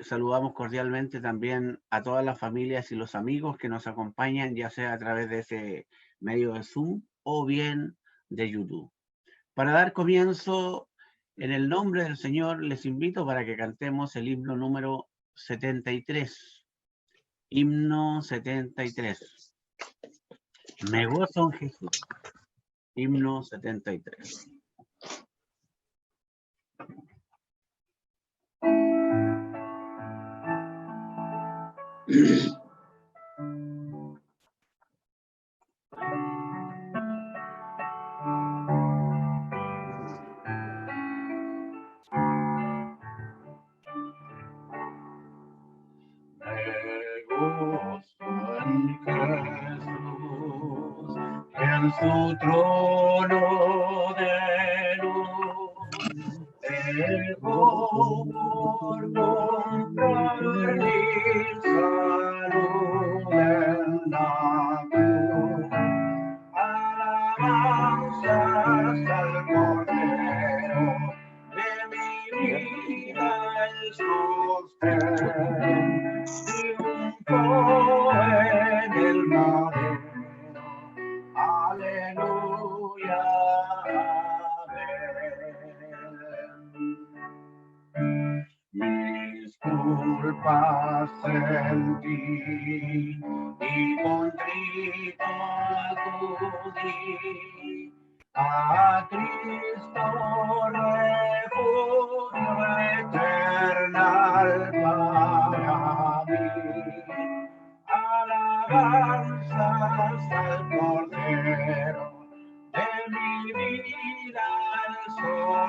saludamos cordialmente también a todas las familias y los amigos que nos acompañan, ya sea a través de ese medio de Zoom o bien de YouTube. Para dar comienzo, en el nombre del Señor, les invito para que cantemos el himno número 73. Himno 73. Me gozo en Jesús. Himno 73. En su trono de luz, dejó por comprar mi salud en la cruz. Alabanzas al Cordero, de mi vida el sostén, triunfó en el madero. Aleluya, amén. Mis culpas sentí y contrito acudí a Cristo refugio eternal para mí. Alabanzas al Cordero, de mi vida el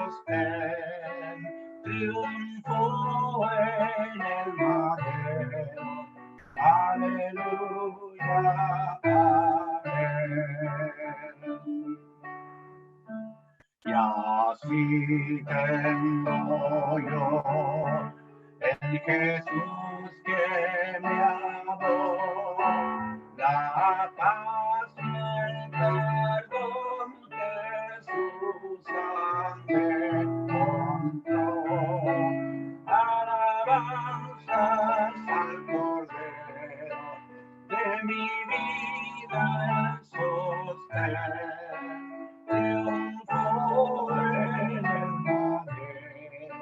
sostén, triunfó en el madero. Aleluya, amén. Y así tengo yo el Jesús que me amó, la paz y el perdón que su sangre compró. Alabanzas al Cordero, de mi vida el sostén, triunfó en el madero.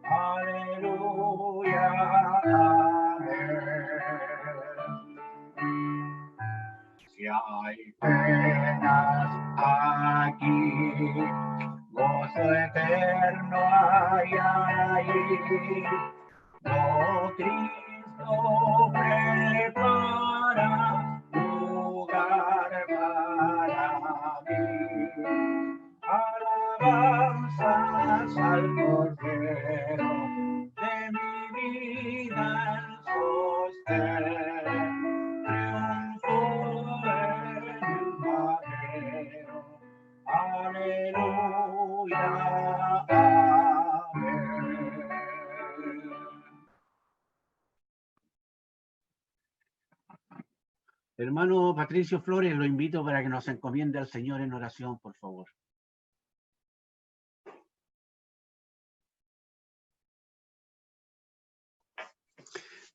Aleluya, amén. Si hay penas aquí, gozo eterno hay allí. Oh, Cristo prepara lugar para mí. Alabanzas al Cordero, de mi vida el sostén, triunfó en el madero. Aleluya, amén. Hermano Patricio Flores, lo invito para que nos encomiende al Señor en oración, por favor.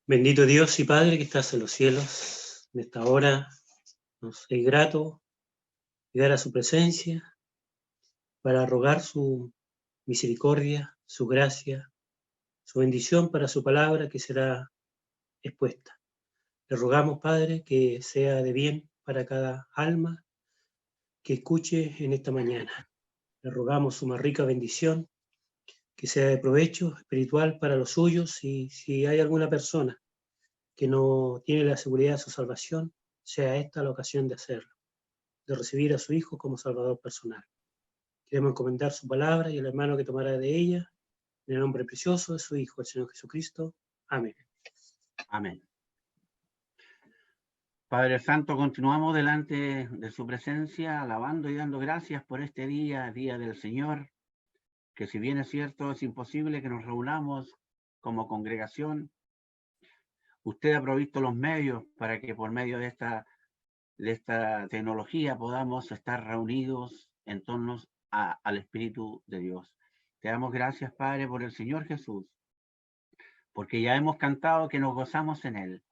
Bendito Dios y Padre que estás en los cielos, en esta hora nos es grato llegar a su presencia para rogar su misericordia, su gracia, su bendición para su palabra que será expuesta. Le rogamos, Padre, que sea de bien para cada alma que escuche en esta mañana. Le rogamos su más rica bendición, que sea de provecho espiritual para los suyos, y si hay alguna persona que no tiene la seguridad de su salvación, sea esta la ocasión de hacerlo, de recibir a su Hijo como Salvador personal. Queremos encomendar su palabra y el hermano que tomará de ella, en el nombre precioso de su Hijo, el Señor Jesucristo. Amén. Amén. Padre Santo, continuamos delante de su presencia, alabando y dando gracias por este día, día del Señor, que si bien es cierto, es imposible que nos reunamos como congregación, usted ha provisto los medios para que por medio de esta tecnología podamos estar reunidos en torno al Espíritu de Dios. Te damos gracias, Padre, por el Señor Jesús, porque ya hemos cantado que nos gozamos en Él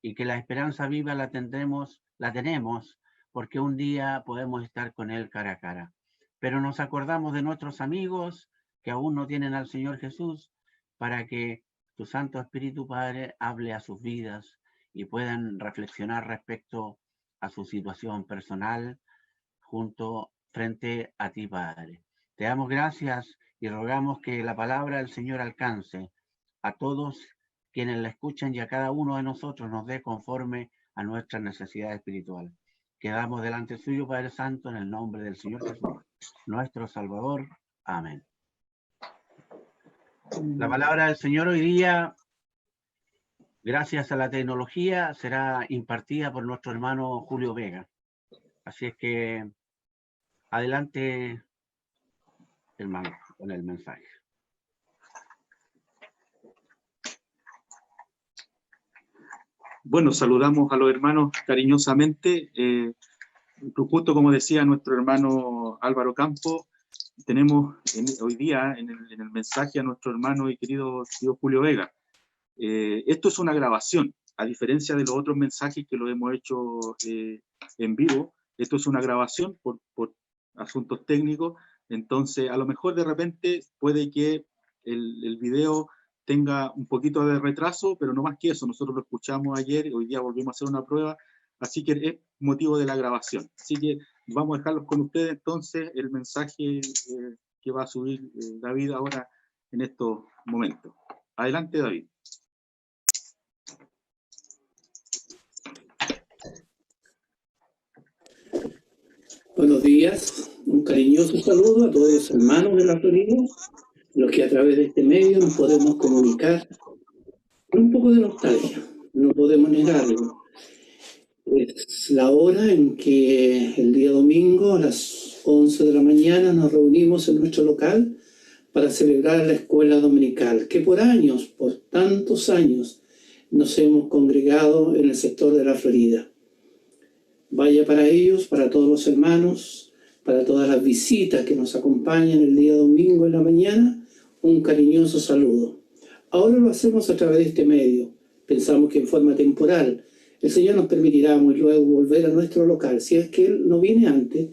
y que la esperanza viva la tenemos, porque un día podemos estar con Él cara a cara. Pero nos acordamos de nuestros amigos que aún no tienen al Señor Jesús, para que tu Santo Espíritu, Padre, hable a sus vidas y puedan reflexionar respecto a su situación personal frente a ti, Padre. Te damos gracias y rogamos que la palabra del Señor alcance a todos quienes la escuchan y a cada uno de nosotros nos dé conforme a nuestra necesidad espiritual. Quedamos delante suyo, Padre Santo, en el nombre del Señor Jesús, nuestro Salvador. Amén. La palabra del Señor hoy día, gracias a la tecnología, será impartida por nuestro hermano Julio Vega. Así es que adelante, hermano, con el mensaje. Bueno, saludamos a los hermanos cariñosamente. Justo como decía nuestro hermano Álvaro Campo, tenemos hoy día en el mensaje a nuestro hermano y querido tío Julio Vega. Esto es una grabación, a diferencia de los otros mensajes que lo hemos hecho en vivo. Esto es una grabación por asuntos técnicos, entonces a lo mejor de repente puede que el video tenga un poquito de retraso, pero no más que eso. Nosotros lo escuchamos ayer, hoy día volvimos a hacer una prueba, así que es motivo de la grabación. Así que vamos a dejarlos con ustedes entonces el mensaje que va a subir David ahora en estos momentos. Adelante, David. Buenos días, un cariñoso saludo a todos los hermanos de la Florida, los que a través de este medio nos podemos comunicar con un poco de nostalgia, no podemos negarlo. Es la hora en que el día domingo a las 11 de la mañana nos reunimos en nuestro local para celebrar la escuela dominical, que por años, por tantos años, nos hemos congregado en el sector de la Florida. Vaya para ellos, para todos los hermanos, para todas las visitas que nos acompañan el día domingo en la mañana, un cariñoso saludo. Ahora lo hacemos a través de este medio. Pensamos que en forma temporal el Señor nos permitirá muy luego volver a nuestro local, si es que Él no viene antes,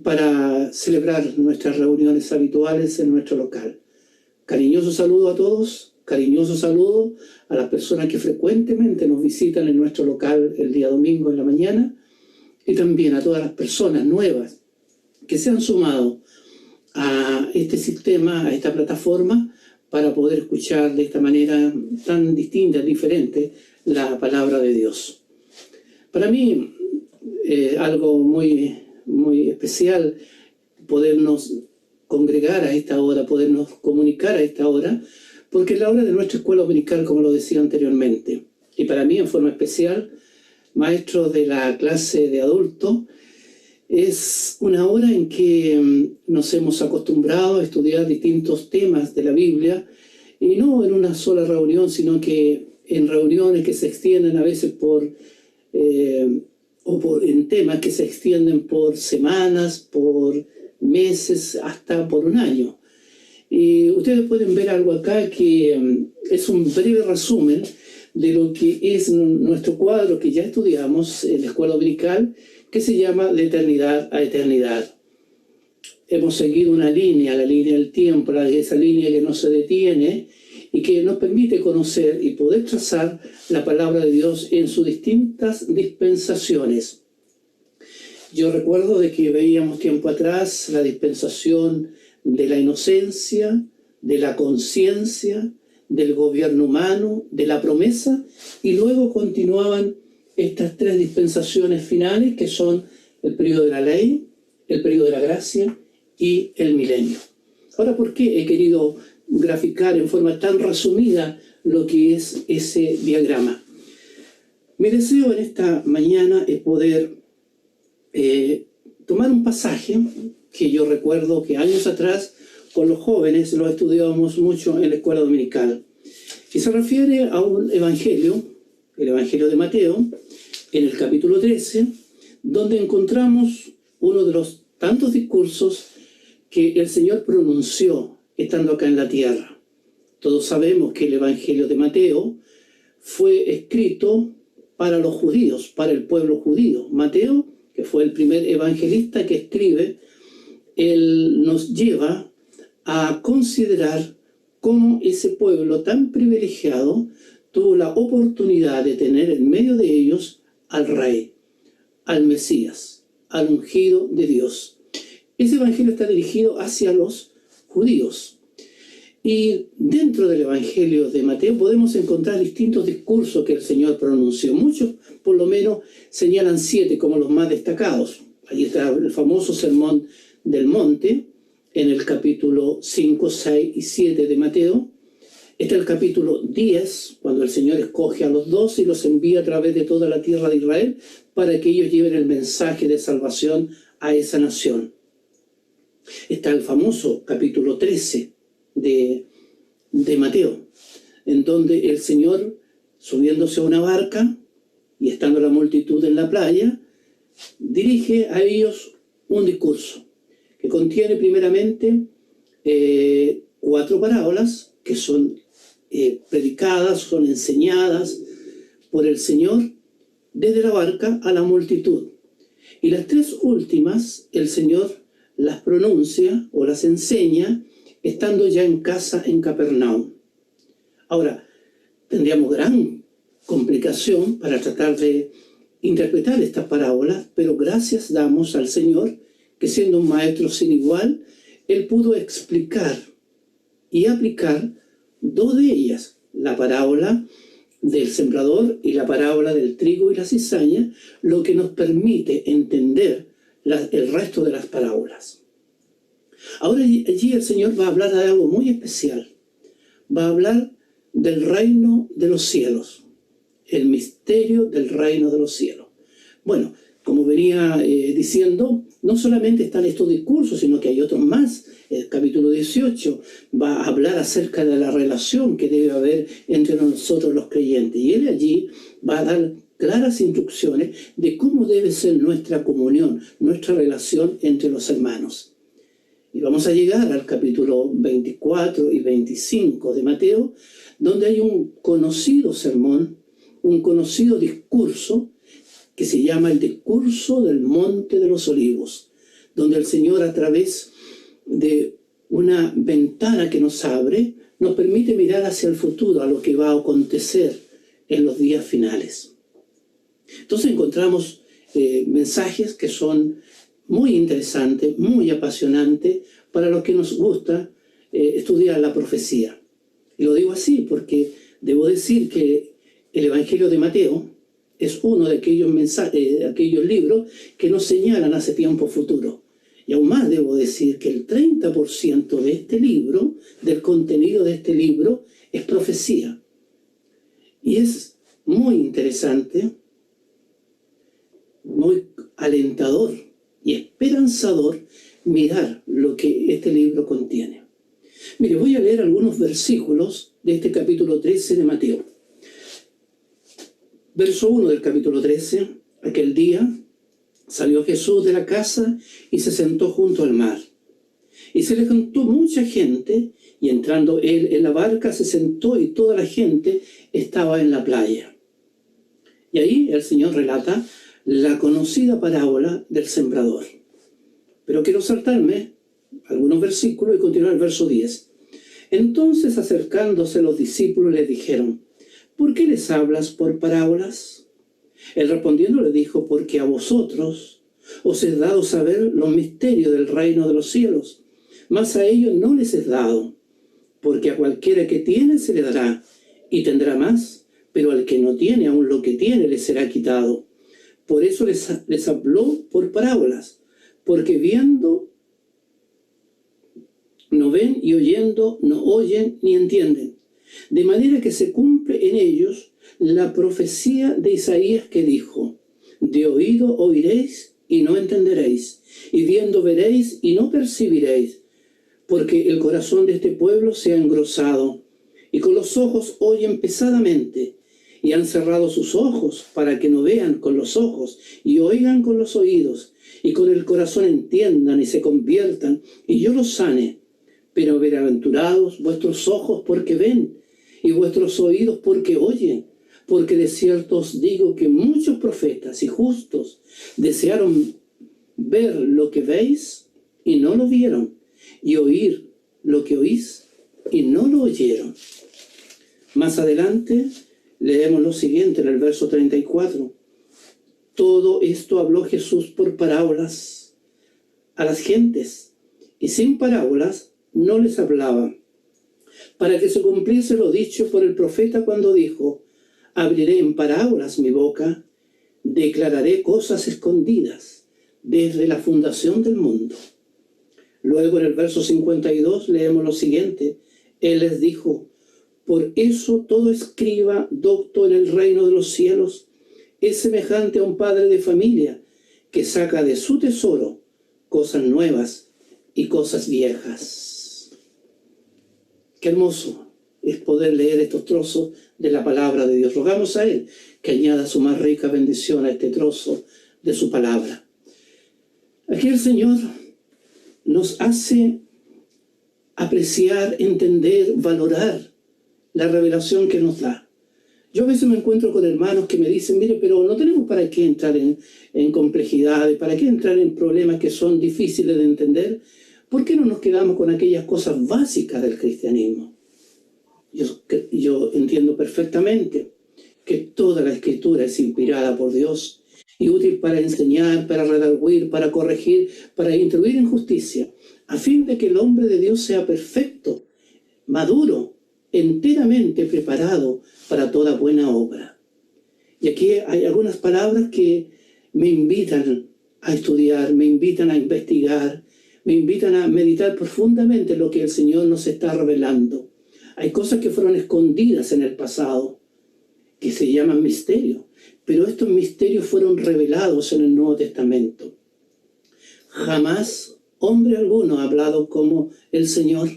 para celebrar nuestras reuniones habituales en nuestro local. Cariñoso saludo a todos, cariñoso saludo a las personas que frecuentemente nos visitan en nuestro local el día domingo en la mañana, y también a todas las personas nuevas que se han sumado a este sistema, a esta plataforma, para poder escuchar de esta manera tan distinta, diferente, la palabra de Dios. Para mí, algo muy, muy especial podernos congregar a esta hora, podernos comunicar a esta hora, porque es la hora de nuestra escuela dominical, como lo decía anteriormente. Y para mí, en forma especial, maestro de la clase de adultos, es una hora en que nos hemos acostumbrado a estudiar distintos temas de la Biblia, y no en una sola reunión, sino que en reuniones que se extienden a veces en temas que se extienden por semanas, por meses, hasta por un año. Y ustedes pueden ver algo acá que es un breve resumen de lo que es nuestro cuadro que ya estudiamos en la escuela dominical, que se llama De eternidad a eternidad. Hemos seguido una línea, la línea del tiempo, esa línea que no se detiene y que nos permite conocer y poder trazar la palabra de Dios en sus distintas dispensaciones. Yo recuerdo de que veíamos tiempo atrás la dispensación de la inocencia, de la conciencia, del gobierno humano, de la promesa, y luego continuaban estas tres dispensaciones finales, que son el periodo de la ley, el periodo de la gracia y el milenio. Ahora, ¿por qué he querido graficar en forma tan resumida lo que es ese diagrama? Mi deseo en esta mañana es poder tomar un pasaje que yo recuerdo que años atrás con los jóvenes lo estudiábamos mucho en la escuela dominical, y se refiere a un evangelio, el Evangelio de Mateo, en el capítulo 13, donde encontramos uno de los tantos discursos que el Señor pronunció estando acá en la tierra. Todos sabemos que el Evangelio de Mateo fue escrito para los judíos, para el pueblo judío. Mateo, que fue el primer evangelista que escribe, él nos lleva a considerar cómo ese pueblo tan privilegiado tuvo la oportunidad de tener en medio de ellos al Rey, al Mesías, al ungido de Dios. Ese evangelio está dirigido hacia los judíos. Y dentro del Evangelio de Mateo podemos encontrar distintos discursos que el Señor pronunció. Muchos, por lo menos, señalan 7 como los más destacados. Allí está el famoso Sermón del Monte, en el capítulo 5, 6 y 7 de Mateo. Está el capítulo 10, cuando el Señor escoge a los 12 y los envía a través de toda la tierra de Israel para que ellos lleven el mensaje de salvación a esa nación. Está el famoso capítulo 13 de Mateo, en donde el Señor, subiéndose a una barca y estando la multitud en la playa, dirige a ellos un discurso que contiene primeramente 4 parábolas que son predicadas, son enseñadas por el Señor desde la barca a la multitud. Y las 3 últimas el Señor las pronuncia o las enseña estando ya en casa en Capernaum. Ahora, tendríamos gran complicación para tratar de interpretar estas parábolas, pero gracias damos al Señor que, siendo un maestro sin igual, Él pudo explicar y aplicar 2 de ellas, la parábola del sembrador y la parábola del trigo y la cizaña, lo que nos permite entender el resto de las parábolas. Ahora allí el Señor va a hablar de algo muy especial. Va a hablar del reino de los cielos, el misterio del reino de los cielos. Bueno, como venía diciendo, no solamente están estos discursos, sino que hay otros más. El capítulo 18 va a hablar acerca de la relación que debe haber entre nosotros los creyentes. Y él allí va a dar claras instrucciones de cómo debe ser nuestra comunión, nuestra relación entre los hermanos. Y vamos a llegar al capítulo 24 y 25 de Mateo, donde hay un conocido sermón, un conocido discurso que se llama el discurso del Monte de los Olivos, donde el Señor, a través de una ventana que nos abre, nos permite mirar hacia el futuro, a lo que va a acontecer en los días finales. Entonces encontramos mensajes que son muy interesante, muy apasionante para los que nos gusta estudiar la profecía. Y lo digo así porque debo decir que el Evangelio de Mateo es uno de aquellos libros que nos señalan hacia tiempo futuro. Y aún más debo decir que el 30% de este libro, del contenido de este libro, es profecía. Y es muy interesante, muy alentador y esperanzador mirar lo que este libro contiene. Mire, voy a leer algunos versículos de este capítulo 13 de Mateo. Verso 1 del capítulo 13. Aquel día salió Jesús de la casa y se sentó junto al mar. Y se le juntó mucha gente, y entrando él en la barca se sentó, y toda la gente estaba en la playa. Y ahí el Señor relata la conocida parábola del sembrador. Pero quiero saltarme algunos versículos y continuar el verso 10. Entonces, acercándose los discípulos, le dijeron: ¿por qué les hablas por parábolas? Él respondiendo le dijo: porque a vosotros os es dado saber los misterios del reino de los cielos, mas a ellos no les es dado, porque a cualquiera que tiene se le dará, y tendrá más, pero al que no tiene, aun lo que tiene le será quitado. Por eso les habló por parábolas, porque viendo no ven, y oyendo no oyen ni entienden. De manera que se cumple en ellos la profecía de Isaías que dijo: de oído oiréis y no entenderéis, y viendo veréis y no percibiréis, porque el corazón de este pueblo se ha engrosado, y con los ojos oyen pesadamente, y han cerrado sus ojos para que no vean con los ojos, y oigan con los oídos, y con el corazón entiendan y se conviertan, y yo los sane. Pero bienaventurados vuestros ojos porque ven, y vuestros oídos porque oyen, porque de cierto os digo que muchos profetas y justos desearon ver lo que veis y no lo vieron, y oír lo que oís y no lo oyeron. Más adelante leemos lo siguiente en el verso 34. Todo esto habló Jesús por parábolas a las gentes, y sin parábolas no les hablaba, para que se cumpliese lo dicho por el profeta cuando dijo: abriré en parábolas mi boca, declararé cosas escondidas desde la fundación del mundo. Luego en el verso 52 leemos lo siguiente. Él les dijo: por eso todo escriba docto en el reino de los cielos es semejante a un padre de familia que saca de su tesoro cosas nuevas y cosas viejas. Qué hermoso es poder leer estos trozos de la palabra de Dios. Rogamos a Él que añada su más rica bendición a este trozo de su palabra. Aquí el Señor nos hace apreciar, entender, valorar la revelación que nos da. Yo a veces me encuentro con hermanos que me dicen: mire, pero no tenemos para qué entrar en complejidades, para qué entrar en problemas que son difíciles de entender. ¿Por qué no nos quedamos con aquellas cosas básicas del cristianismo? Yo entiendo perfectamente que toda la Escritura es inspirada por Dios y útil para enseñar, para redarguir, para corregir, para instruir en justicia, a fin de que el hombre de Dios sea perfecto, maduro, enteramente preparado para toda buena obra. Y aquí hay algunas palabras que me invitan a estudiar, me invitan a investigar, me invitan a meditar profundamente lo que el Señor nos está revelando. Hay cosas que fueron escondidas en el pasado, que se llaman misterios, pero estos misterios fueron revelados en el Nuevo Testamento. Jamás hombre alguno ha hablado como el Señor.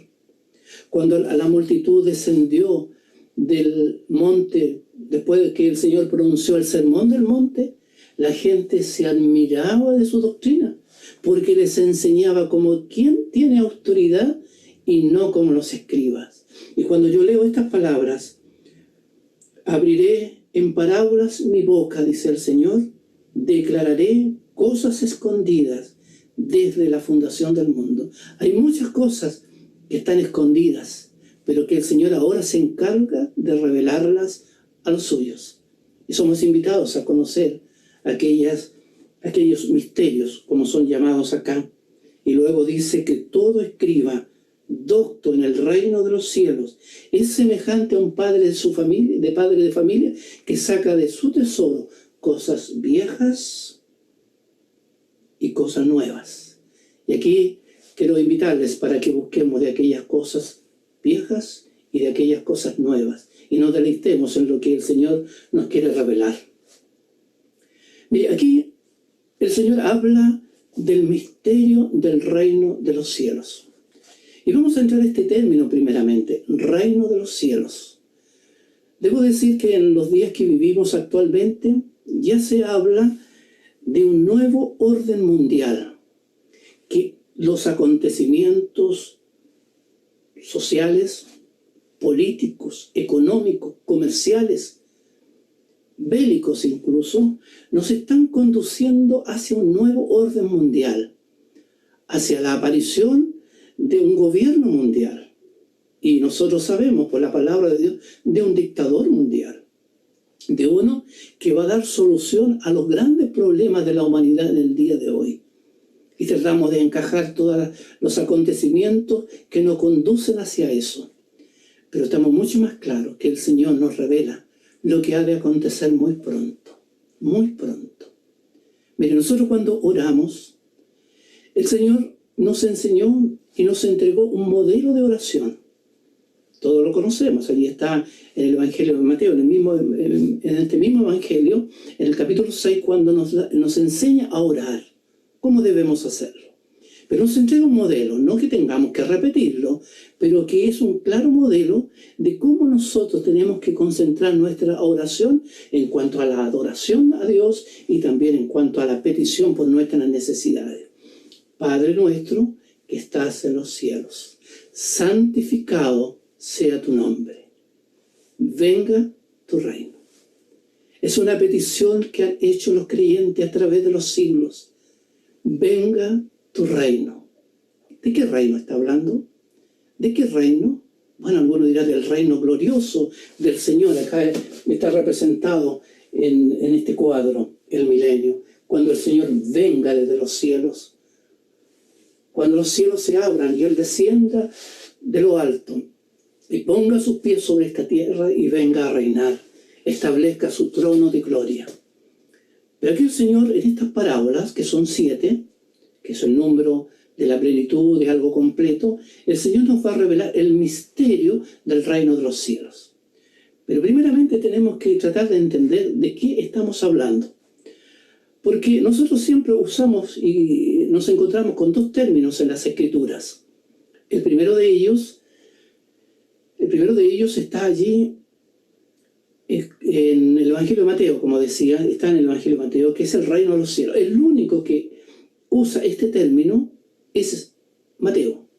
Cuando la multitud descendió del monte, después de que el Señor pronunció el sermón del monte, la gente se admiraba de su doctrina, porque les enseñaba como quien tiene autoridad y no como los escribas. Y cuando yo leo estas palabras, abriré en parábolas mi boca, dice el Señor, declararé cosas escondidas desde la fundación del mundo. Hay muchas cosas que están escondidas, pero que el Señor ahora se encarga de revelarlas a los suyos. Y somos invitados a conocer aquellos misterios, como son llamados acá. Y luego dice que todo escriba docto en el reino de los cielos es semejante a un padre de familia que saca de su tesoro cosas viejas y cosas nuevas. Y aquí quiero invitarles para que busquemos de aquellas cosas viejas y de aquellas cosas nuevas y nos deleitemos en lo que el Señor nos quiere revelar. Mire, aquí el Señor habla del misterio del reino de los cielos. Y vamos a entrar a este término primeramente, reino de los cielos. Debo decir que en los días que vivimos actualmente ya se habla de un nuevo orden mundial, que los acontecimientos sociales, políticos, económicos, comerciales, bélicos incluso, nos están conduciendo hacia un nuevo orden mundial, hacia la aparición de un gobierno mundial. Y nosotros sabemos por la palabra de Dios de un dictador mundial, de uno que va a dar solución a los grandes problemas de la humanidad en el día de hoy. Y tratamos de encajar todos los acontecimientos que nos conducen hacia eso. Pero estamos mucho más claros que el Señor nos revela lo que ha de acontecer muy pronto, muy pronto. Mire, nosotros cuando oramos, el Señor nos enseñó y nos entregó un modelo de oración. Todos lo conocemos, allí está en el Evangelio de Mateo, en este mismo Evangelio, en el capítulo 6, cuando nos enseña a orar, cómo debemos hacerlo. Pero nos entrega un modelo, no que tengamos que repetirlo, pero que es un claro modelo de cómo nosotros tenemos que concentrar nuestra oración en cuanto a la adoración a Dios y también en cuanto a la petición por nuestras necesidades. Padre nuestro que estás en los cielos, santificado sea tu nombre. Venga tu reino. Es una petición que han hecho los creyentes a través de los siglos. Venga tu reino. ¿De qué reino está hablando? ¿De qué reino? Bueno, algunos dirán del reino glorioso del Señor. Acá está representado en este cuadro, el milenio. Cuando el Señor venga desde los cielos. Cuando los cielos se abran y Él descienda de lo alto y ponga sus pies sobre esta tierra y venga a reinar, establezca su trono de gloria. Pero aquí el Señor, en estas parábolas, que son 7, que es el número de la plenitud, de algo completo, el Señor nos va a revelar el misterio del reino de los cielos. Pero primeramente tenemos que tratar de entender de qué estamos hablando. Porque nosotros siempre usamos y nos encontramos con 2 términos en las Escrituras. El primero de ellos está allí en el Evangelio de Mateo, como decía, está en el Evangelio de Mateo, que es el reino de los cielos. El único que usa este término es Mateo,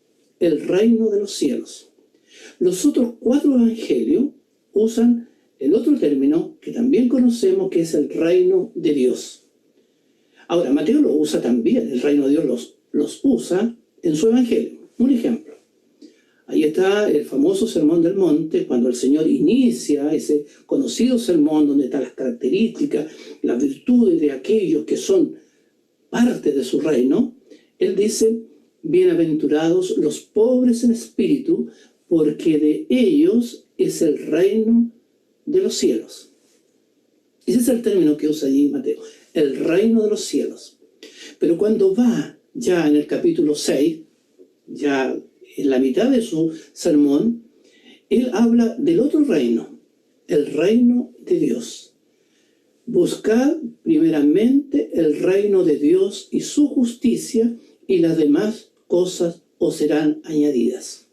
el reino de los cielos. Los otros 4 evangelios usan el otro término que también conocemos, que es el reino de Dios. Ahora, Mateo lo usa también, el reino de Dios los usa en su evangelio. Un ejemplo. Ahí está el famoso Sermón del Monte, cuando el Señor inicia ese conocido sermón donde están las características, las virtudes de aquellos que son parte de su reino. Él dice: bienaventurados los pobres en espíritu, porque de ellos es el reino de los cielos. Ese es el término que usa allí Mateo, el reino de los cielos. Pero cuando va ya en el capítulo 6, ya en la mitad de su sermón, él habla del otro reino, el reino de Dios. Buscad primeramente el reino de Dios y su justicia, y las demás cosas os serán añadidas.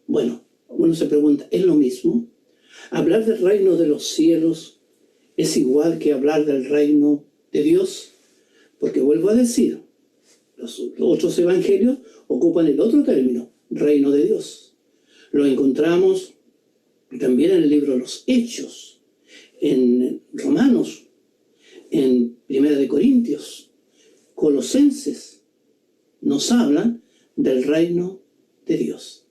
Bueno, uno se pregunta, ¿es lo mismo? ¿Hablar del reino de los cielos es igual que hablar del reino de Dios? Porque vuelvo a decir, los otros evangelios ocupan el otro término, reino de Dios. Lo encontramos también en el libro de los Hechos, en Romanos, en Primera de Corintios, Colosenses, nos hablan del reino de Dios.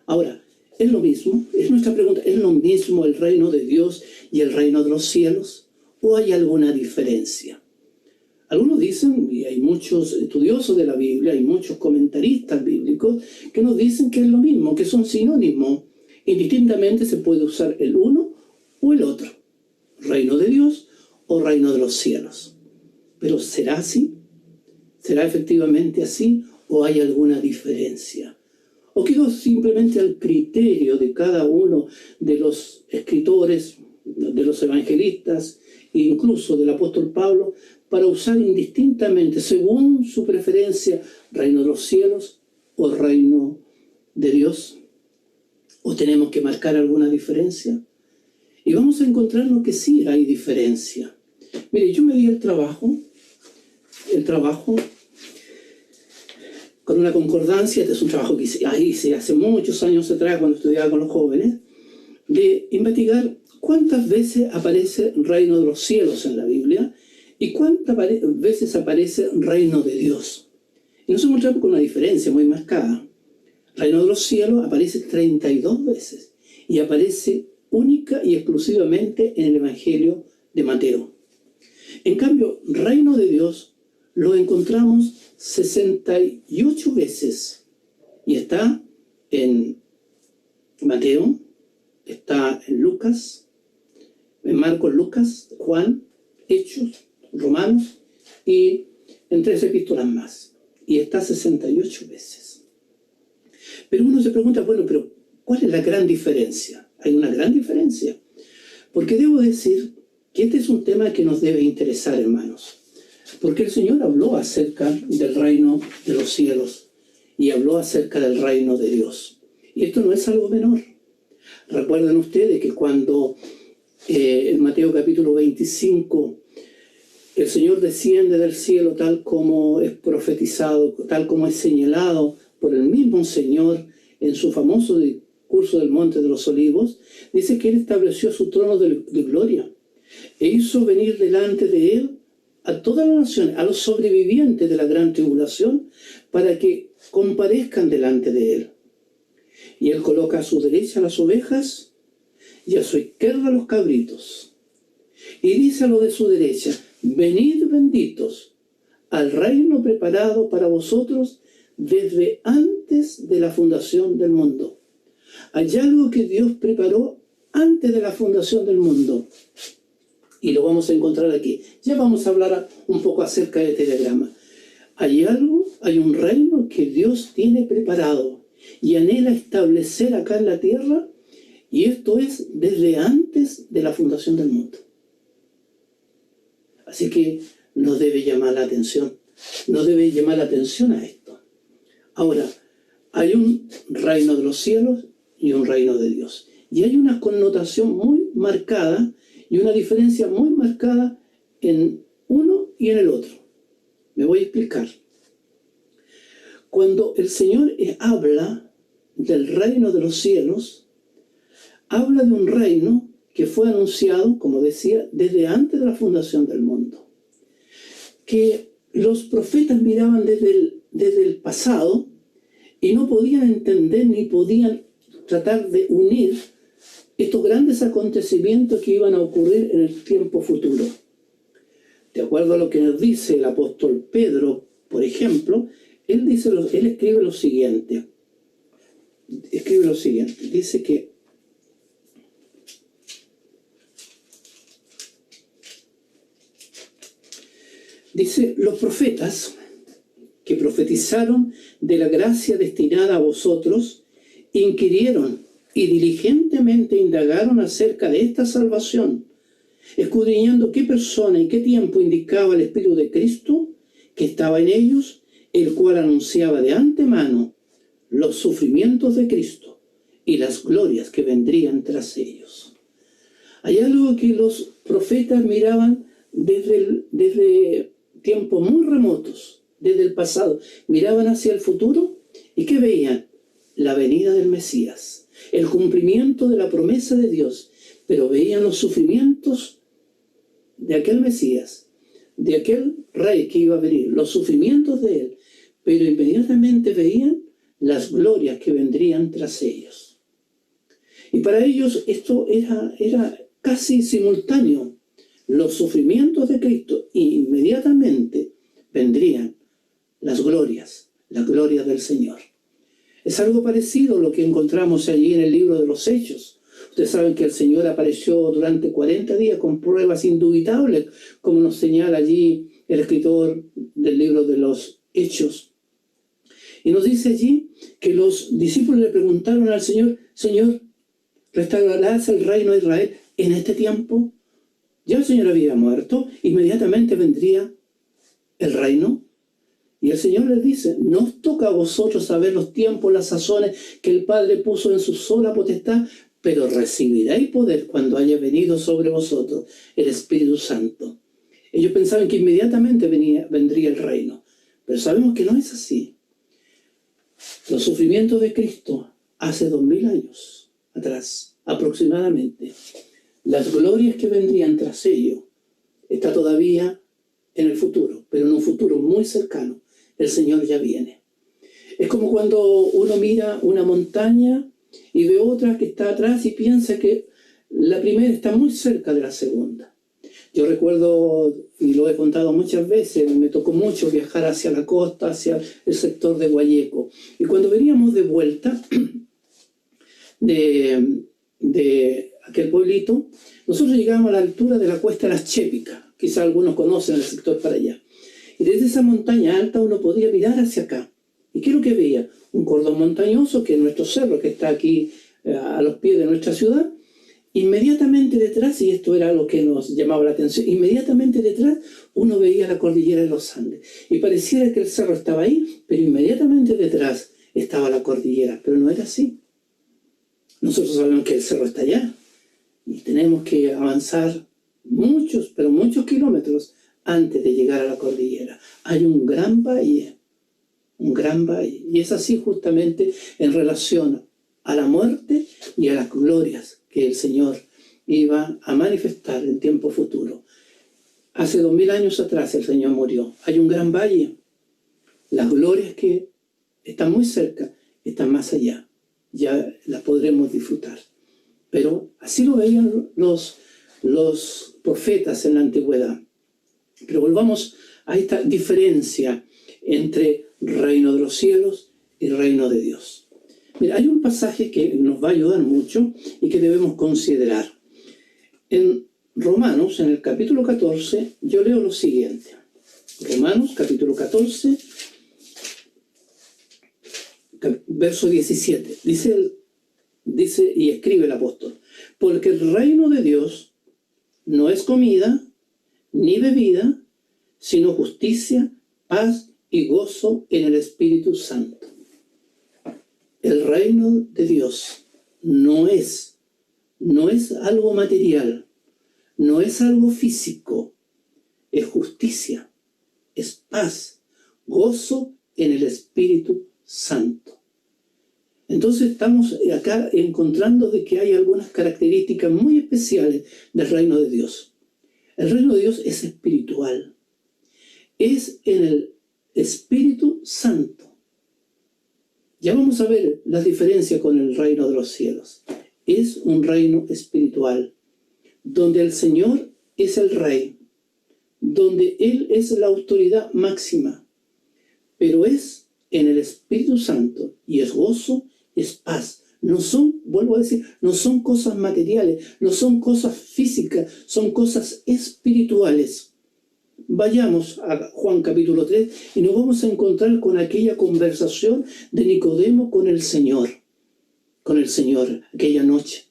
Ahora, ¿es lo mismo? Es nuestra pregunta, ¿es lo mismo el reino de Dios y el reino de los cielos? ¿O hay alguna diferencia? Algunos dicen, y hay muchos estudiosos de la Biblia, hay muchos comentaristas bíblicos que nos dicen que es lo mismo, que son sinónimos. Indistintamente se puede usar el uno o el otro, reino de Dios o reino de los cielos. Pero ¿será así? ¿Será efectivamente así o hay alguna diferencia? ¿O quedó simplemente al criterio de cada uno de los escritores, de los evangelistas, e incluso del apóstol Pablo, para usar indistintamente, según su preferencia, reino de los cielos o reino de Dios? ¿O tenemos que marcar alguna diferencia? Y vamos a encontrarnos que sí hay diferencia. Mire, yo me di el trabajo con una concordancia. Este es un trabajo que hice hace muchos años atrás, cuando estudiaba con los jóvenes, de investigar cuántas veces aparece reino de los cielos en la Biblia y cuántas veces aparece reino de Dios. Y nos encontramos con una diferencia muy marcada. Reino de los cielos aparece 32 veces y aparece única y exclusivamente en el Evangelio de Mateo. En cambio, reino de Dios lo encontramos 68 veces y está en Mateo, está en Lucas, en Marcos, Lucas, Juan, Hechos, Romanos y en 3 epístolas más. Y está 68 veces. Pero uno se pregunta, bueno, pero ¿cuál es la gran diferencia? Hay una gran diferencia. Porque debo decir que este es un tema que nos debe interesar, hermanos. Porque el Señor habló acerca del reino de los cielos y habló acerca del reino de Dios. Y esto no es algo menor. Recuerden ustedes que cuando en Mateo capítulo 25 el Señor desciende del cielo tal como es profetizado, tal como es señalado por el mismo Señor en su famoso discurso del Monte de los Olivos, dice que Él estableció su trono de gloria e hizo venir delante de Él a todas las naciones, a los sobrevivientes de la gran tribulación, para que comparezcan delante de Él. Y Él coloca a su derecha las ovejas y a su izquierda los cabritos. Y dice a los de su derecha: venid benditos al reino preparado para vosotros desde antes de la fundación del mundo. Hay algo que Dios preparó antes de la fundación del mundo. Y lo vamos a encontrar aquí. Ya vamos a hablar un poco acerca de este diagrama. Hay un reino que Dios tiene preparado y anhela establecer acá en la tierra, y esto es desde antes de la fundación del mundo. Así que nos debe llamar la atención. Nos debe llamar la atención a esto. Ahora, hay un reino de los cielos y un reino de Dios. Y hay una connotación muy marcada y una diferencia muy marcada en uno y en el otro. Me voy a explicar. Cuando el Señor habla del reino de los cielos, habla de un reino que fue anunciado, como decía, desde antes de la fundación del mundo. Que los profetas miraban desde el pasado y no podían entender ni podían tratar de unir estos grandes acontecimientos que iban a ocurrir en el tiempo futuro. De acuerdo a lo que nos dice el apóstol Pedro, por ejemplo, él escribe lo siguiente. Dice que los profetas que profetizaron de la gracia destinada a vosotros inquirieron y diligentemente indagaron acerca de esta salvación, escudriñando qué persona y qué tiempo indicaba el Espíritu de Cristo que estaba en ellos, el cual anunciaba de antemano los sufrimientos de Cristo y las glorias que vendrían tras ellos. Hay algo que los profetas miraban desde tiempos muy remotos, desde el pasado. Miraban hacia el futuro y ¿qué veían? La venida del Mesías, el cumplimiento de la promesa de Dios, pero veían los sufrimientos de aquel Mesías, de aquel rey que iba a venir, los sufrimientos de él, pero inmediatamente veían las glorias que vendrían tras ellos. Y para ellos esto era casi simultáneo. Los sufrimientos de Cristo, e inmediatamente vendrían las glorias del Señor. Es algo parecido a lo que encontramos allí en el libro de los Hechos. Ustedes saben que el Señor apareció durante 40 días con pruebas indubitables, como nos señala allí el escritor del libro de los Hechos. Y nos dice allí que los discípulos le preguntaron al Señor: Señor, ¿restaurarás el reino de Israel en este tiempo? Ya el Señor había muerto, inmediatamente vendría el reino. Y el Señor les dice: no os toca a vosotros saber los tiempos, las sazones que el Padre puso en su sola potestad, pero recibiréis poder cuando haya venido sobre vosotros el Espíritu Santo. Ellos pensaban que inmediatamente vendría el reino, pero sabemos que no es así. Los sufrimientos de Cristo hace 2000 años atrás, aproximadamente, las glorias que vendrían tras ello, está todavía en el futuro, pero en un futuro muy cercano. El Señor ya viene. Es como cuando uno mira una montaña y ve otra que está atrás y piensa que la primera está muy cerca de la segunda. Yo recuerdo, y lo he contado muchas veces, me tocó mucho viajar hacia la costa, hacia el sector de Guayeco. Y cuando veníamos de vuelta de aquel pueblito, nosotros llegábamos a la altura de la cuesta de las Chépicas. Quizá algunos conocen el sector para allá. Y desde esa montaña alta uno podía mirar hacia acá. ¿Y qué es lo que veía? Un cordón montañoso, que es nuestro cerro, que está aquí a los pies de nuestra ciudad. Inmediatamente detrás, y esto era lo que nos llamaba la atención, inmediatamente detrás uno veía la cordillera de los Andes. Y pareciera que el cerro estaba ahí, pero inmediatamente detrás estaba la cordillera. Pero no era así. Nosotros sabemos que el cerro está allá. Y tenemos que avanzar muchos, pero muchos kilómetros antes de llegar a la cordillera. Hay un gran valle. un gran valle. Y es así justamente en relación a la muerte y a las glorias que el Señor iba a manifestar en tiempo futuro. Hace 2000 años atrás el Señor murió. Hay un gran valle. Las glorias que están muy cerca están más allá. Ya las podremos disfrutar. Pero así lo veían los profetas en la antigüedad. Pero volvamos a esta diferencia entre reino de los cielos y reino de Dios. Mira, hay un pasaje que nos va a ayudar mucho y que debemos considerar. En Romanos, en el capítulo 14, yo leo lo siguiente. Romanos, capítulo 14, verso 17. Dice y escribe el apóstol: porque el reino de Dios no es comida ni bebida, sino justicia, paz y gozo en el Espíritu Santo. El reino de Dios no es algo material, no es algo físico, es justicia, es paz, gozo en el Espíritu Santo. Entonces estamos acá encontrando de que hay algunas características muy especiales del reino de Dios. El reino de Dios es espiritual, es en el Espíritu Santo. Ya vamos a ver la diferencia con el reino de los cielos. Es un reino espiritual, donde el Señor es el Rey, donde Él es la autoridad máxima, pero es en el Espíritu Santo, y es gozo, es paz. No son, vuelvo a decir, no son cosas materiales, no son cosas físicas, son cosas espirituales. Vayamos a Juan capítulo 3 y nos vamos a encontrar con aquella conversación de Nicodemo con el Señor, aquella noche,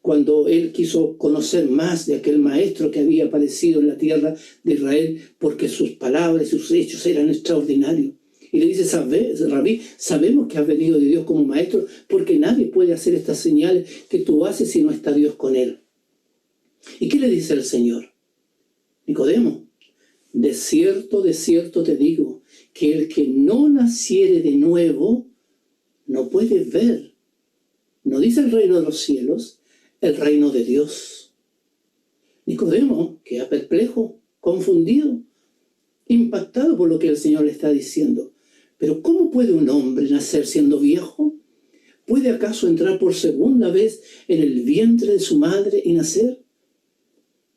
cuando él quiso conocer más de aquel maestro que había aparecido en la tierra de Israel, porque sus palabras y sus hechos eran extraordinarios. Y le dice: Rabí, sabemos que has venido de Dios como maestro, porque nadie puede hacer estas señales que tú haces si no está Dios con él. ¿Y qué le dice el Señor? Nicodemo: de cierto te digo, que el que no naciere de nuevo no puede ver, no dice el reino de los cielos, el reino de Dios. Nicodemo queda perplejo, confundido, impactado por lo que el Señor le está diciendo. Pero ¿cómo puede un hombre nacer siendo viejo? ¿Puede acaso entrar por segunda vez en el vientre de su madre y nacer?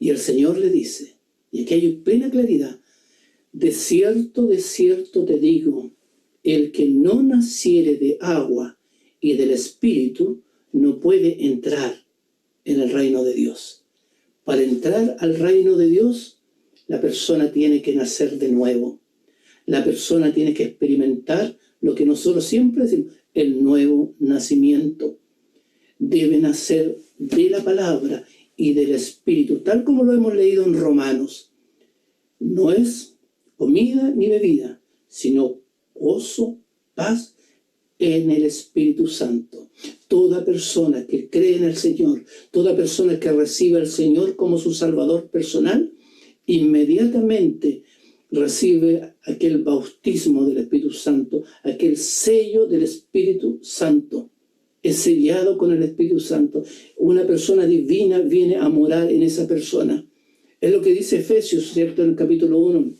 Y el Señor le dice, y aquí hay plena claridad: de cierto te digo, el que no naciere de agua y del Espíritu no puede entrar en el reino de Dios. Para entrar al reino de Dios, la persona tiene que nacer de nuevo. La persona tiene que experimentar lo que nosotros siempre decimos, el nuevo nacimiento. Debe nacer de la palabra y del Espíritu, tal como lo hemos leído en Romanos. No es comida ni bebida, sino gozo, paz en el Espíritu Santo. Toda persona que cree en el Señor, toda persona que recibe al Señor como su Salvador personal, inmediatamente recibe aquel bautismo del Espíritu Santo, aquel sello del Espíritu Santo. Es sellado con el Espíritu Santo. Una persona divina viene a morar en esa persona. Es lo que dice Efesios, ¿cierto? En el capítulo 1.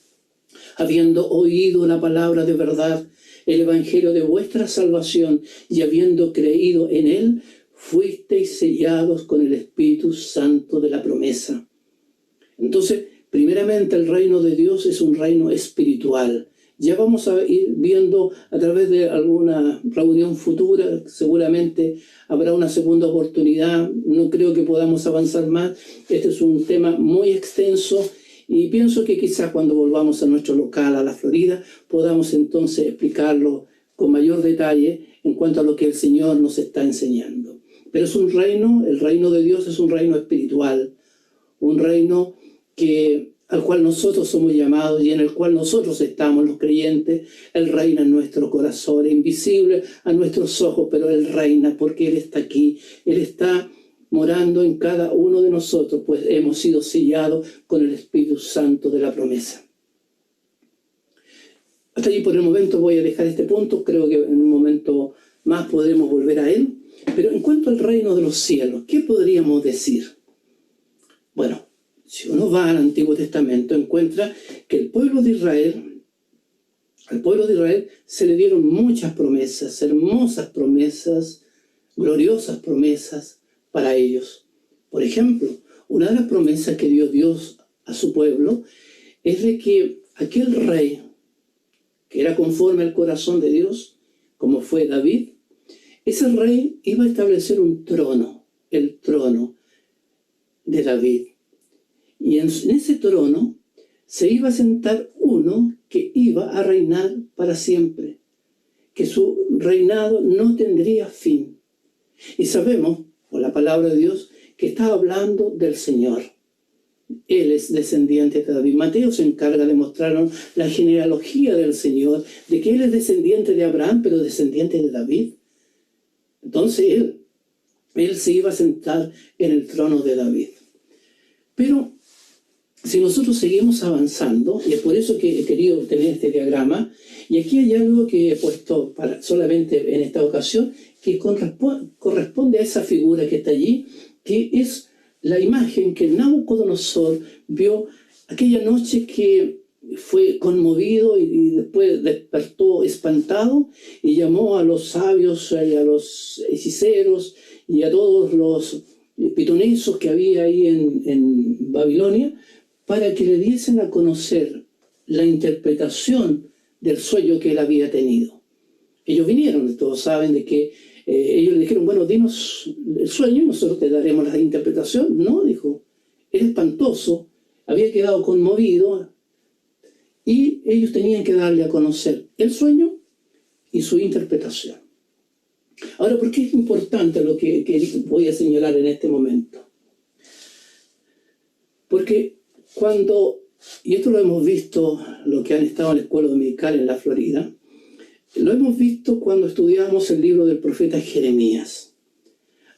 Habiendo oído la palabra de verdad, el evangelio de vuestra salvación, y habiendo creído en él, fuisteis sellados con el Espíritu Santo de la promesa. Entonces, primeramente, el reino de Dios es un reino espiritual. Ya vamos a ir viendo a través de alguna reunión futura, seguramente habrá una segunda oportunidad, no creo que podamos avanzar más. Este es un tema muy extenso y pienso que quizás cuando volvamos a nuestro local, a la Florida, podamos entonces explicarlo con mayor detalle en cuanto a lo que el Señor nos está enseñando. Pero es un reino, el reino de Dios es un reino espiritual, un reino al cual nosotros somos llamados y en el cual nosotros estamos los creyentes. Él reina en nuestro corazón, es invisible a nuestros ojos, pero Él reina porque Él está aquí, Él está morando en cada uno de nosotros, pues hemos sido sellados con el Espíritu Santo de la promesa. Hasta allí por el momento voy a dejar este punto, creo que en un momento más podremos volver a él. Pero en cuanto al reino de los cielos, ¿qué podríamos decir? Bueno, si uno va al Antiguo Testamento, encuentra que al pueblo de Israel se le dieron muchas promesas, hermosas promesas, gloriosas promesas para ellos. Por ejemplo, una de las promesas que dio Dios a su pueblo es de que aquel rey, que era conforme al corazón de Dios, como fue David, ese rey iba a establecer un trono, el trono de David. Y en ese trono se iba a sentar uno que iba a reinar para siempre, que su reinado no tendría fin. Y sabemos, por la palabra de Dios, que está hablando del Señor. Él es descendiente de David. Mateo se encarga de mostrarnos la genealogía del Señor, de que Él es descendiente de Abraham, pero descendiente de David. Entonces él se iba a sentar en el trono de David. Pero si nosotros seguimos avanzando, y es por eso que he querido tener este diagrama, y aquí hay algo que he puesto solamente en esta ocasión, que corresponde a esa figura que está allí, que es la imagen que Nabucodonosor vio aquella noche que fue conmovido y después despertó espantado y llamó a los sabios y a los hechiceros y a todos los pitonizos que había ahí en Babilonia para que le diesen a conocer la interpretación del sueño que él había tenido. Ellos vinieron, todos saben de que ellos le dijeron, bueno, dinos el sueño y nosotros te daremos la interpretación. No, dijo, era espantoso, había quedado conmovido y ellos tenían que darle a conocer el sueño y su interpretación. Ahora, ¿por qué es importante lo que voy a señalar en este momento? Porque y esto lo hemos visto, los que han estado en la escuela dominical en la Florida, lo hemos visto cuando estudiamos el libro del profeta Jeremías.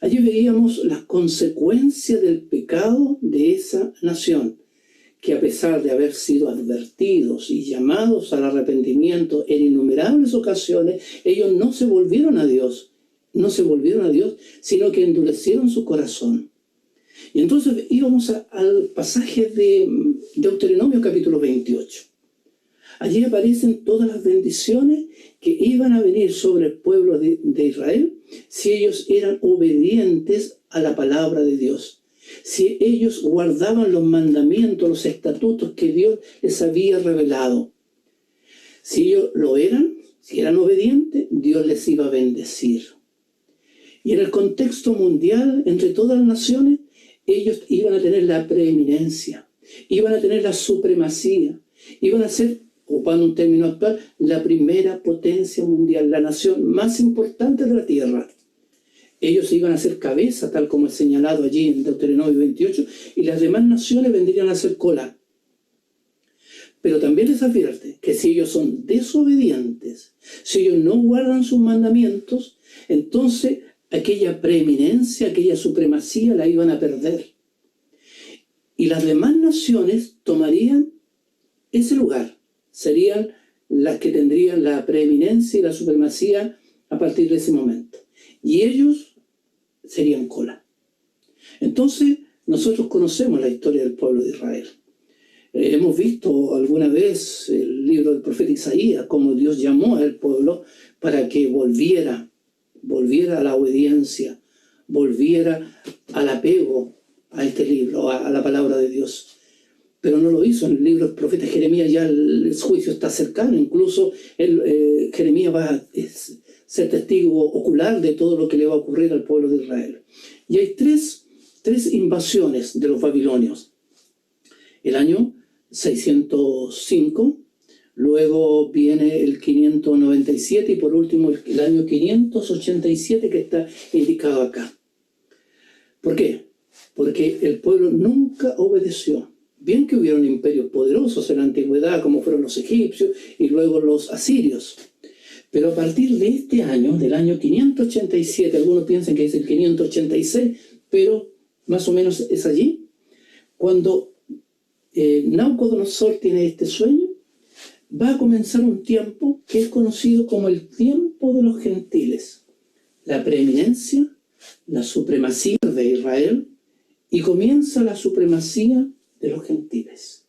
Allí veíamos las consecuencias del pecado de esa nación, que a pesar de haber sido advertidos y llamados al arrepentimiento en innumerables ocasiones, ellos no se volvieron a Dios, sino que endurecieron su corazón. Y entonces íbamos al pasaje de Deuteronomio capítulo 28. Allí aparecen todas las bendiciones que iban a venir sobre el pueblo de Israel si ellos eran obedientes a la palabra de Dios. Si ellos guardaban los mandamientos, los estatutos que Dios les había revelado. Si ellos lo eran, si eran obedientes, Dios les iba a bendecir. Y en el contexto mundial, entre todas las naciones, ellos iban a tener la preeminencia, iban a tener la supremacía, iban a ser, ocupando un término actual, la primera potencia mundial, la nación más importante de la tierra. Ellos iban a ser cabeza, tal como es señalado allí en Deuteronomio 28, y las demás naciones vendrían a ser cola. Pero también les advierte que si ellos son desobedientes, si ellos no guardan sus mandamientos, entonces aquella preeminencia, aquella supremacía la iban a perder. Y las demás naciones tomarían ese lugar, serían las que tendrían la preeminencia y la supremacía a partir de ese momento. Y ellos serían cola. Entonces, nosotros conocemos la historia del pueblo de Israel. Hemos visto alguna vez el libro del profeta Isaías, cómo Dios llamó al pueblo para que volviera a la obediencia, volviera al apego a este libro, a la palabra de Dios. Pero no lo hizo. En el libro del profeta Jeremías ya el juicio está cercano. Incluso Jeremías va a ser testigo ocular de todo lo que le va a ocurrir al pueblo de Israel. Y hay tres invasiones de los babilonios. El año 605, luego viene el 597 y por último el año 587 que está indicado acá. ¿Por qué? Porque el pueblo nunca obedeció. Bien que hubieron imperios poderosos en la antigüedad, como fueron los egipcios y luego los asirios. Pero a partir de este año, del año 587, algunos piensan que es el 586, pero más o menos es allí, cuando Nabucodonosor tiene este sueño, va a comenzar un tiempo que es conocido como el tiempo de los gentiles. La preeminencia, la supremacía de Israel, y comienza la supremacía de los gentiles.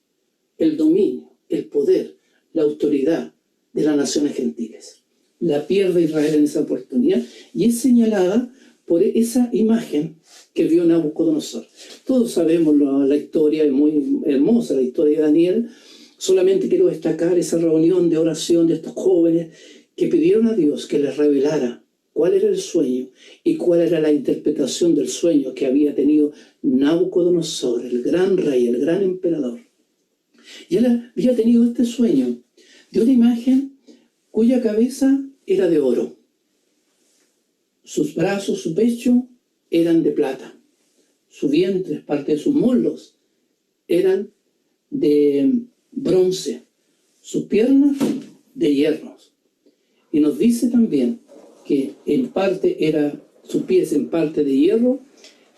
El dominio, el poder, la autoridad de las naciones gentiles. La pierde Israel en esa oportunidad y es señalada por esa imagen que vio Nabucodonosor. Todos sabemos la historia, es muy hermosa la historia de Daniel. Solamente quiero destacar esa reunión de oración de estos jóvenes que pidieron a Dios que les revelara cuál era el sueño y cuál era la interpretación del sueño que había tenido Nabucodonosor, el gran rey, el gran emperador. Y él había tenido este sueño de una imagen cuya cabeza era de oro. Sus brazos, su pecho eran de plata. Su vientre, parte de sus muslos, eran de bronce. Sus piernas de hierro. Y nos dice también que en parte era sus pies en parte de hierro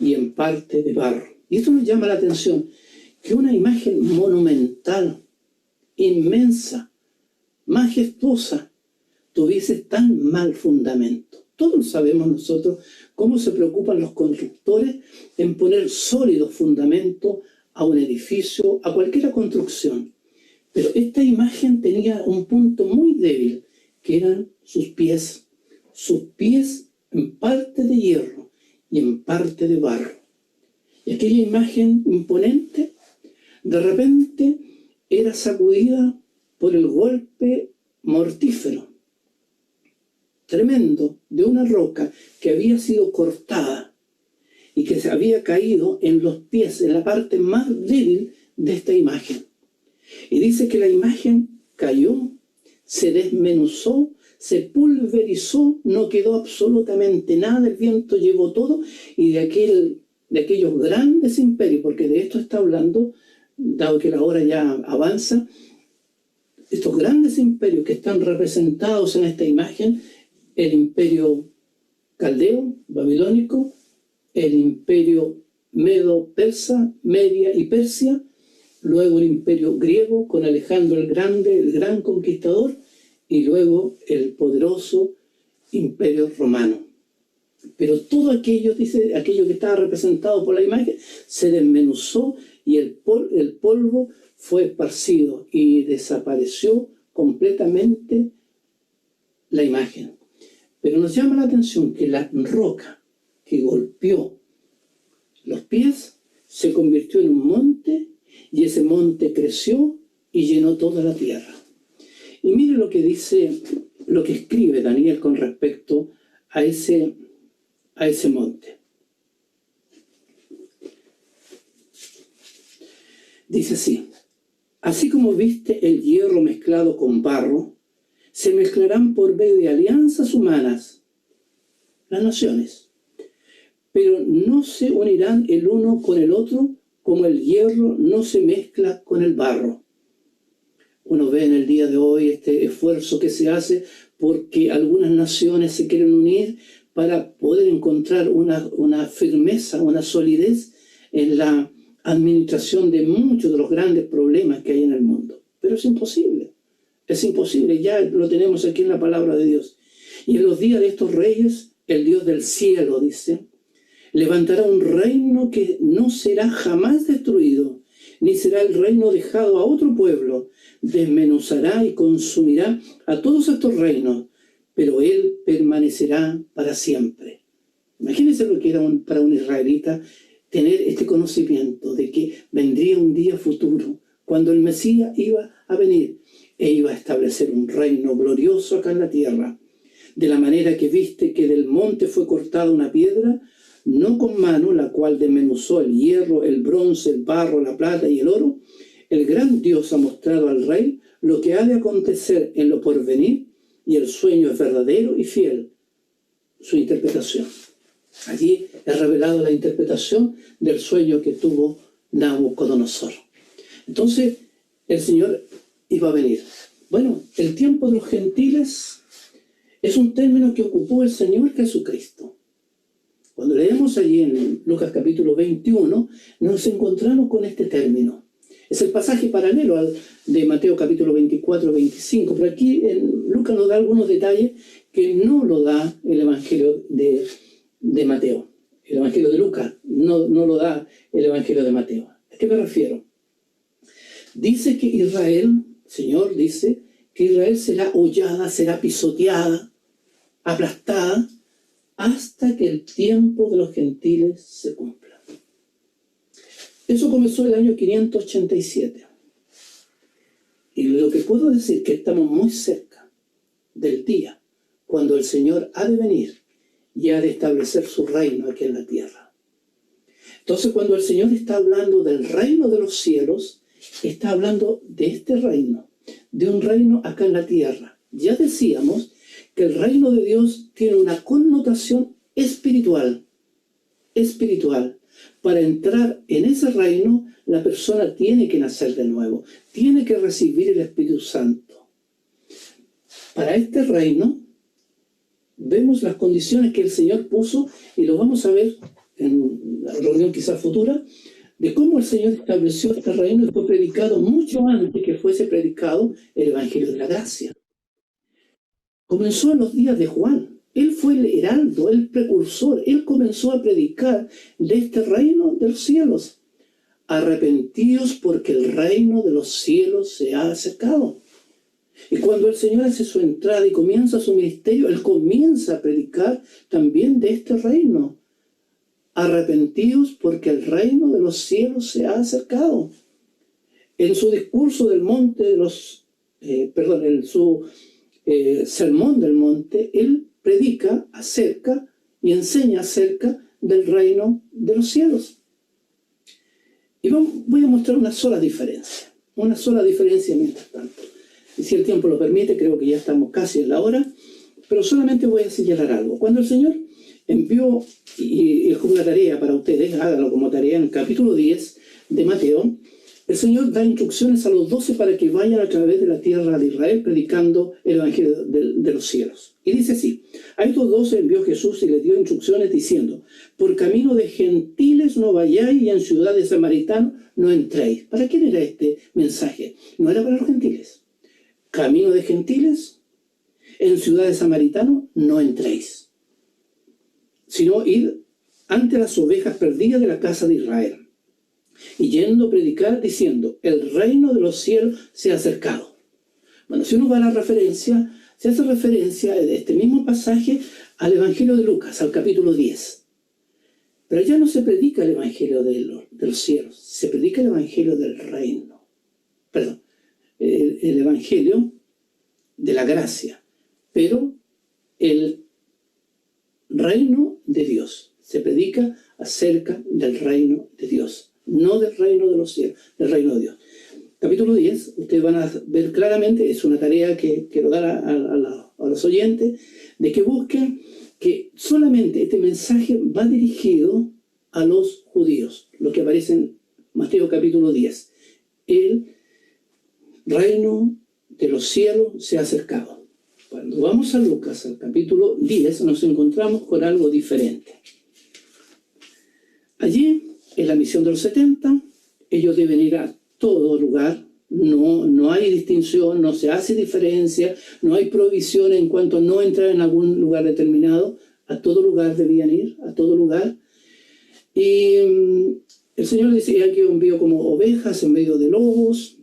y en parte de barro. Y esto nos llama la atención, que una imagen monumental, inmensa, majestuosa, tuviese tan mal fundamento. Todos sabemos nosotros cómo se preocupan los constructores en poner sólidos fundamentos a un edificio, a cualquier construcción. Pero esta imagen tenía un punto muy débil, que eran sus pies en parte de hierro y en parte de barro. Y aquella imagen imponente, de repente, era sacudida por el golpe mortífero, tremendo, de una roca que había sido cortada y que se había caído en los pies, en la parte más débil de esta imagen. Y dice que la imagen cayó, se desmenuzó, se pulverizó, no quedó absolutamente nada, el viento llevó todo, y de aquellos grandes imperios, porque de esto está hablando, dado que la hora ya avanza, estos grandes imperios que están representados en esta imagen, el imperio caldeo, babilónico, el imperio medo-persa, Media y Persia, luego el imperio griego con Alejandro el Grande, el gran conquistador, y luego el poderoso imperio romano. Pero todo aquello, dice, aquello que estaba representado por la imagen, se desmenuzó y el polvo fue esparcido y desapareció completamente la imagen. Pero nos llama la atención que la roca que golpeó los pies se convirtió en un monte, y ese monte creció y llenó toda la tierra. Y mire lo que dice, lo que escribe Daniel con respecto a ese monte. Dice así: así como viste el hierro mezclado con barro, se mezclarán por medio de alianzas humanas las naciones, pero no se unirán el uno con el otro, como el hierro no se mezcla con el barro. Uno ve en el día de hoy este esfuerzo que se hace porque algunas naciones se quieren unir para poder encontrar una firmeza, una solidez en la administración de muchos de los grandes problemas que hay en el mundo. Pero es imposible, ya lo tenemos aquí en la palabra de Dios. Y en los días de estos reyes, el Dios del cielo, dice, levantará un reino que no será jamás destruido, ni será el reino dejado a otro pueblo. Desmenuzará y consumirá a todos estos reinos, pero él permanecerá para siempre. Imagínense lo que era para un israelita tener este conocimiento de que vendría un día futuro, cuando el Mesías iba a venir e iba a establecer un reino glorioso acá en la tierra. De la manera que viste que del monte fue cortada una piedra, no con mano, la cual desmenuzó el hierro, el bronce, el barro, la plata y el oro, el gran Dios ha mostrado al rey lo que ha de acontecer en lo porvenir, y el sueño es verdadero y fiel, su interpretación. Allí es revelado la interpretación del sueño que tuvo Nabucodonosor. Entonces, el Señor iba a venir. Bueno, el tiempo de los gentiles es un término que ocupó el Señor Jesucristo. Cuando leemos allí en Lucas capítulo 21, nos encontramos con este término. Es el pasaje paralelo al de Mateo capítulo 24, 25, pero aquí Lucas nos da algunos detalles que no lo da el Evangelio de Mateo. El Evangelio de Lucas no lo da el Evangelio de Mateo. ¿A qué me refiero? Dice que Israel, el Señor dice que Israel será hollada, será pisoteada, aplastada, hasta que el tiempo de los gentiles se cumpla. Eso comenzó el año 587. Y lo que puedo decir es que estamos muy cerca del día cuando el Señor ha de venir y ha de establecer su reino aquí en la tierra. Entonces, cuando el Señor está hablando del reino de los cielos, está hablando de este reino, de un reino acá en la tierra. Ya decíamos que el reino de Dios tiene una connotación espiritual. Para entrar en ese reino, la persona tiene que nacer de nuevo, tiene que recibir el Espíritu Santo. Para este reino, vemos las condiciones que el Señor puso, y lo vamos a ver en la reunión quizás futura, de cómo el Señor estableció este reino y fue predicado mucho antes que fuese predicado el Evangelio de la Gracia. Comenzó en los días de Juan. Él fue el heraldo, el precursor. Él comenzó a predicar de este reino de los cielos. Arrepentíos porque el reino de los cielos se ha acercado. Y cuando el Señor hace su entrada y comienza su ministerio, Él comienza a predicar también de este reino. Arrepentíos porque el reino de los cielos se ha acercado. En su discurso del monte de los, en su sermón del monte, Él predica acerca y enseña acerca del reino de los cielos. Y voy a mostrar una sola diferencia mientras tanto. Y si el tiempo lo permite, creo que ya estamos casi en la hora, pero solamente voy a señalar algo. Cuando el Señor envió, y es como una tarea para ustedes, háganlo como tarea, en el capítulo 10 de Mateo, el Señor da instrucciones a los 12 para que vayan a través de la tierra de Israel predicando el Evangelio de los cielos. Y dice así: a estos 12 envió Jesús y les dio instrucciones diciendo: por camino de gentiles no vayáis y en ciudad de samaritanos no entréis. ¿Para quién era este mensaje? No era para los gentiles. Camino de gentiles, en ciudad de samaritanos no entréis, sino ir ante las ovejas perdidas de la casa de Israel. Y yendo a predicar diciendo: el reino de los cielos se ha acercado. Bueno, si uno va a la referencia, se hace referencia de este mismo pasaje al Evangelio de Lucas, al capítulo 10. Pero ya no se predica el Evangelio de los cielos, se predica el Evangelio del reino. Perdón, el Evangelio de la gracia, pero el reino de Dios. Se predica acerca del reino de Dios, no del reino de los cielos, del reino de Dios. Capítulo 10, ustedes van a ver claramente, es una tarea que quiero dar a los oyentes, de que busquen que solamente este mensaje va dirigido a los judíos, lo que aparece en Mateo capítulo 10. El reino de los cielos se ha acercado. Cuando vamos a Lucas, al capítulo 10, nos encontramos con algo diferente. Allí, en la misión de los 70, ellos deben ir a todo lugar, no hay distinción, no se hace diferencia, no hay provisión en cuanto a no entrar en algún lugar determinado, a todo lugar debían ir, a todo lugar. Y el Señor decía que envió como ovejas en medio de lobos,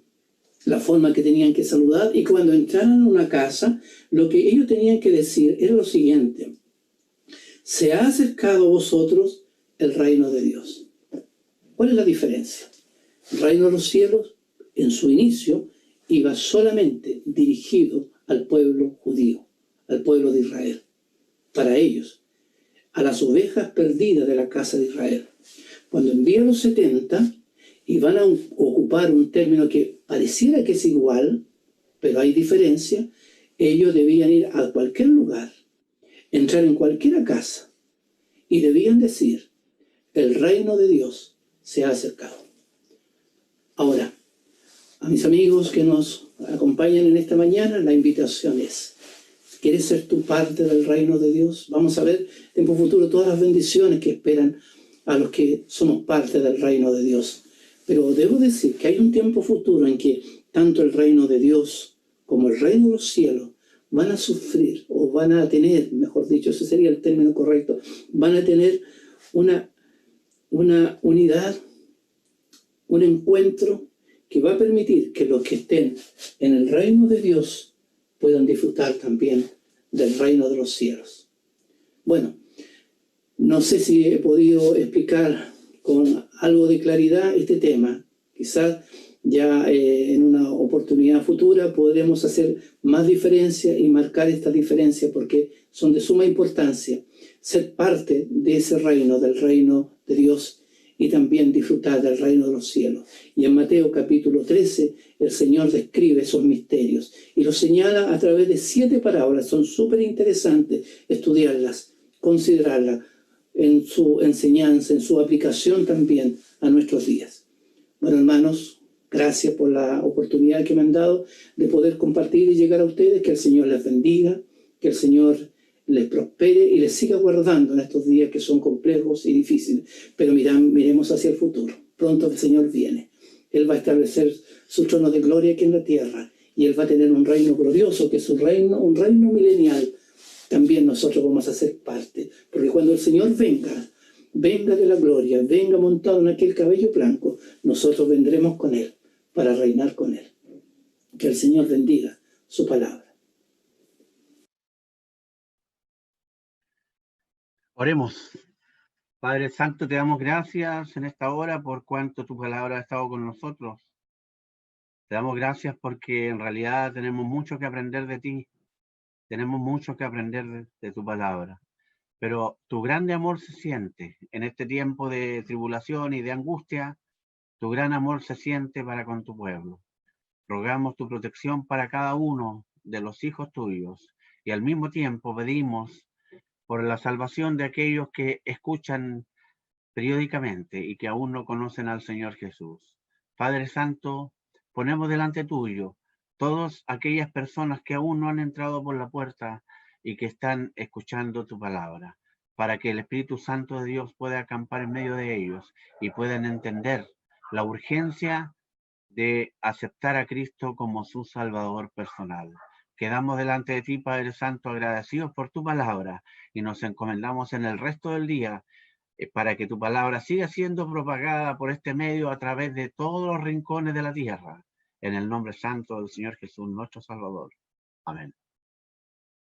la forma que tenían que saludar, y cuando entraran a una casa, lo que ellos tenían que decir era lo siguiente: se ha acercado a vosotros el reino de Dios. ¿Cuál es la diferencia? El reino de los cielos, en su inicio, iba solamente dirigido al pueblo judío, al pueblo de Israel, para ellos, a las ovejas perdidas de la casa de Israel. Cuando envía a los 70, y van a ocupar un término que pareciera que es igual, pero hay diferencia, ellos debían ir a cualquier lugar, entrar en cualquier casa, y debían decir: el reino de Dios se ha acercado. Ahora, a mis amigos que nos acompañan en esta mañana, la invitación es: ¿quieres ser tú parte del reino de Dios? Vamos a ver en tiempo futuro todas las bendiciones que esperan a los que somos parte del reino de Dios. Pero debo decir que hay un tiempo futuro en que tanto el reino de Dios como el reino de los cielos van a sufrir, o van a tener, mejor dicho, ese sería el término correcto, van a tener una unidad, un encuentro que va a permitir que los que estén en el reino de Dios puedan disfrutar también del reino de los cielos. Bueno, no sé si he podido explicar con algo de claridad este tema. Quizás ya en una oportunidad futura podremos hacer más diferencia y marcar esta diferencia, porque son de suma importancia ser parte de ese reino, del reino de Dios, y también disfrutar del reino de los cielos. Y en Mateo capítulo 13 el Señor describe esos misterios y los señala a través de 7 parábolas. Son súper interesantes estudiarlas, considerarlas en su enseñanza, en su aplicación también a nuestros días. Bueno, hermanos, gracias por la oportunidad que me han dado de poder compartir y llegar a ustedes. Que el Señor les bendiga, que el Señor les prospere y les siga guardando en estos días que son complejos y difíciles. Pero miremos hacia el futuro. Pronto el Señor viene. Él va a establecer su trono de gloria aquí en la tierra, y Él va a tener un reino glorioso, que es su reino, un reino milenial. También nosotros vamos a ser parte, porque cuando el Señor venga de la gloria, venga montado en aquel cabello blanco, nosotros vendremos con Él para reinar con Él. Que el Señor bendiga su palabra. Oremos. Padre Santo, te damos gracias en esta hora por cuanto tu palabra ha estado con nosotros. Te damos gracias porque en realidad tenemos mucho que aprender de ti. Tenemos mucho que aprender de tu palabra. Pero tu grande amor se siente en este tiempo de tribulación y de angustia. Tu gran amor se siente para con tu pueblo. Rogamos tu protección para cada uno de los hijos tuyos y al mismo tiempo pedimos por la salvación de aquellos que escuchan periódicamente y que aún no conocen al Señor Jesús. Padre Santo, ponemos delante tuyo todas aquellas personas que aún no han entrado por la puerta y que están escuchando tu palabra, para que el Espíritu Santo de Dios pueda acampar en medio de ellos y puedan entender la urgencia de aceptar a Cristo como su Salvador personal. Quedamos delante de ti, Padre Santo, agradecidos por tu palabra y nos encomendamos en el resto del día para que tu palabra siga siendo propagada por este medio a través de todos los rincones de la tierra. En el nombre santo del Señor Jesús, nuestro Salvador. Amén.